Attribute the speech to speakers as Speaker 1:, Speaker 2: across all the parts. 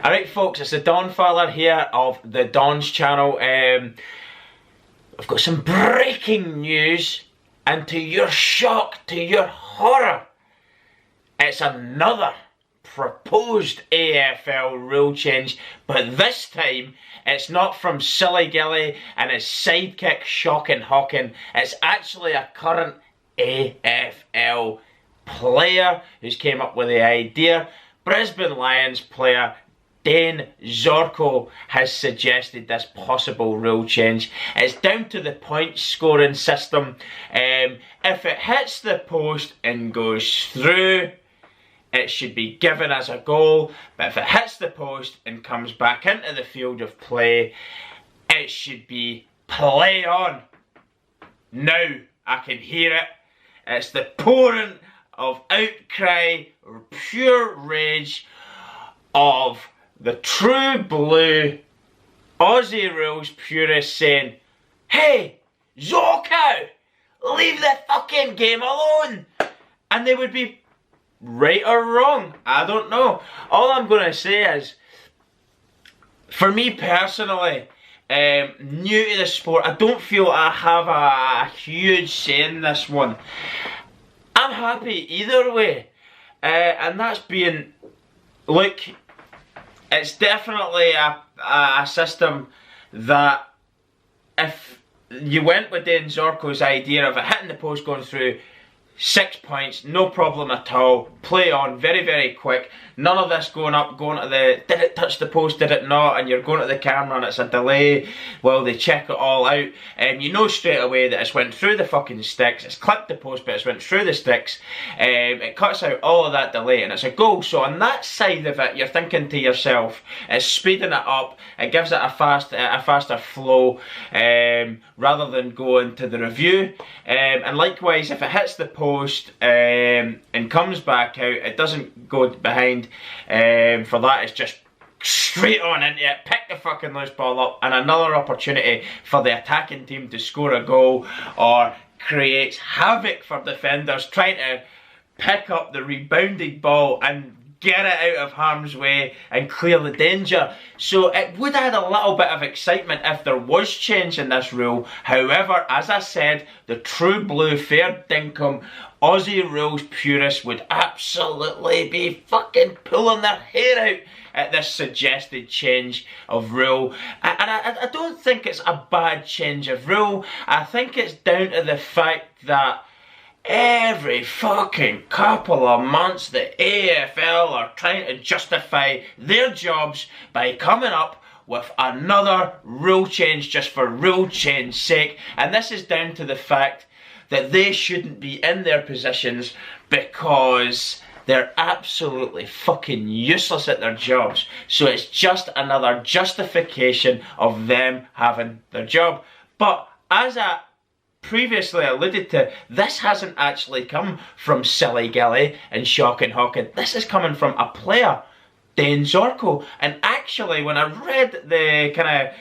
Speaker 1: Alright folks, it's the Donfather here of the Don's channel. I've got some breaking news, and to your shock, to your horror, it's another proposed AFL rule change, but this time it's not from Silly Gilly and his sidekick Shocking Hawking. It's actually a current AFL player who's came up with the idea. Brisbane Lions player Dane Zorko has suggested this possible rule change. It's down to the point scoring system. If it hits the post and goes through, it should be given as a goal, but if it hits the post and comes back into the field of play, it should be play on. Now I can hear it. It's the pouring of outcry, pure rage of the true blue Aussie rules purists saying, "Hey, Zorko, leave the fucking game alone." And they would be right or wrong, I don't know. All I'm going to say is, for me personally, new to the sport, I don't feel I have a huge say in this one. I'm happy either way, and that's being, look, it's definitely a system that if you went with Dane Zorko's idea of it hitting the post going through, 6 points, no problem at all, play on, very, very quick, none of this going up, going to the, did it touch the post, did it not, and you're going to the camera and it's a delay while they check it all out, and you know straight away that it's went through the fucking sticks, it's clipped the post but it's went through the sticks, it cuts out all of that delay and it's a goal. So on that side of it, you're thinking to yourself, it's speeding it up, it gives it a faster flow, rather than going to the review, and likewise if it hits the post and comes back out, it doesn't go behind. For that, it's just straight on into it, pick the fucking loose ball up, and another opportunity for the attacking team to score a goal, or creates havoc for defenders trying to pick up the rebounded ball and get it out of harm's way and clear the danger. So it would add a little bit of excitement if there was change in this rule. However, as I said, the true blue fair dinkum Aussie rules purists would absolutely be fucking pulling their hair out at this suggested change of rule. And I don't think it's a bad change of rule. I think it's down to the fact that every fucking couple of months the AFL are trying to justify their jobs by coming up with another rule change just for rule change's sake, and this is down to the fact that they shouldn't be in their positions because they're absolutely fucking useless at their jobs. So it's just another justification of them having their job. But as I previously alluded to, this hasn't actually come from Silly Gilly and Shocking Hawking. This is coming from a player, Dane Zorko. And actually, when I read the kind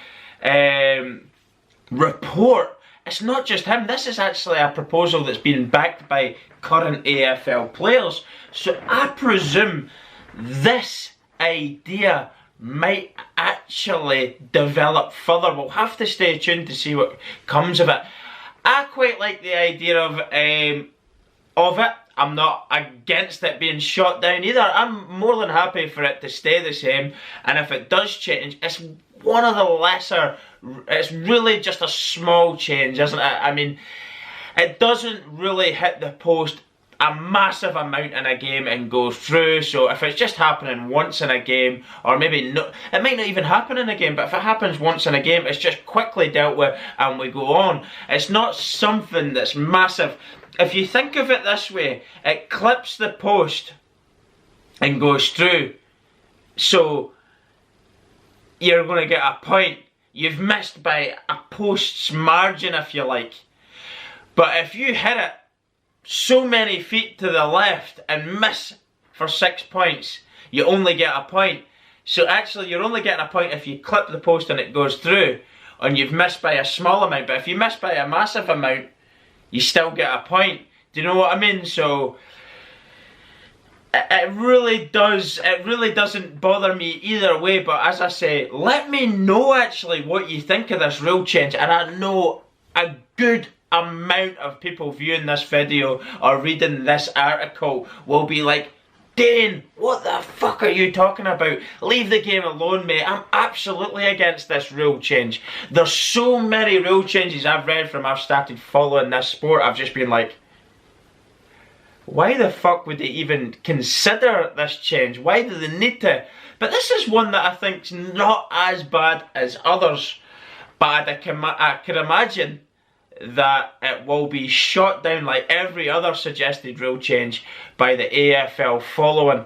Speaker 1: of report, it's not just him. This is actually a proposal that's been backed by current AFL players. So I presume this idea might actually develop further. We'll have to stay tuned to see what comes of it. I quite like the idea of it. I'm not against it being shot down either. I'm more than happy for it to stay the same, and if it does change, it's one of the lesser, it's really just a small change, isn't it? I mean, it doesn't really hit the post a massive amount in a game and go through, so if it's just happening once in a game, or maybe no, it might not even happen in a game, but if it happens once in a game, it's just quickly dealt with and we go on. It's not something that's massive. If you think of it this way, it clips the post and goes through, so you're going to get a point. You've missed by a post's margin, if you like. But if you hit it so many feet to the left and miss for 6 points, you only get a point. So actually you're only getting a point if you clip the post and it goes through, and you've missed by a small amount. But if you miss by a massive amount, you still get a point. Do you know what I mean? So it really doesn't bother me either way, but as I say, let me know actually what you think of this rule change. And I know a good amount of people viewing this video or reading this article will be like, Dane, what the fuck are you talking about? Leave the game alone, mate. I'm absolutely against this rule change. There's so many rule changes I've read from I've started following this sport. I've just been like, why the fuck would they even consider this change? Why do they need to? But this is one that I think's not as bad as others. But I can imagine that it will be shot down like every other suggested rule change by the AFL following.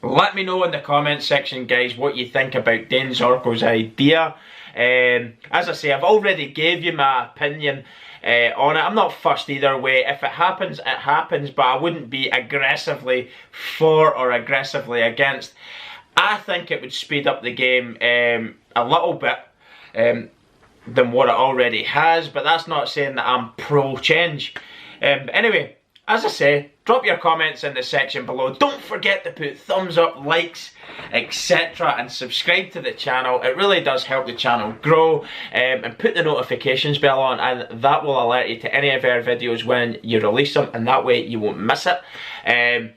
Speaker 1: Let me know in the comment section, guys, what you think about Dane Zorko's idea. As I say, I've already gave you my opinion on it. I'm not fussed either way. If it happens, it happens, but I wouldn't be aggressively for or aggressively against. I think it would speed up the game a little bit than what it already has, but that's not saying that I'm pro-change. Anyway, as I say, drop your comments in the section below. Don't forget to put thumbs up, likes, etc. and subscribe to the channel. It really does help the channel grow. And put the notifications bell on, and that will alert you to any of our videos when you release them, and that way you won't miss it.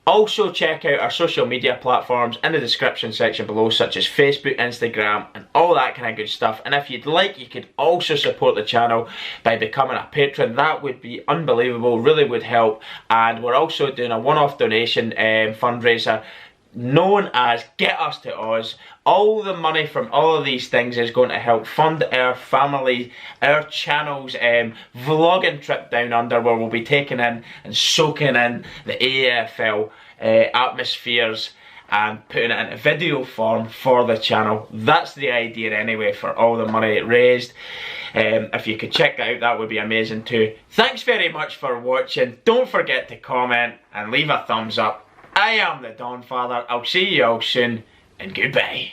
Speaker 1: Also check out our social media platforms in the description section below, such as Facebook, Instagram, and all that kind of good stuff. And if you'd like, you could also support the channel by becoming a patron. That would be unbelievable, really would help. And we're also doing a one-off donation fundraiser known as Get Us to Oz. All the money from all of these things is going to help fund our family, our channel's vlogging trip down under, where we'll be taking in and soaking in the AFL atmospheres and putting it in a video form for the channel. That's the idea anyway, for all the money raised. If you could check that out, that would be amazing too. Thanks very much for watching. Don't forget to comment and leave a thumbs up. I am the Donfather. I'll see you all soon, and goodbye.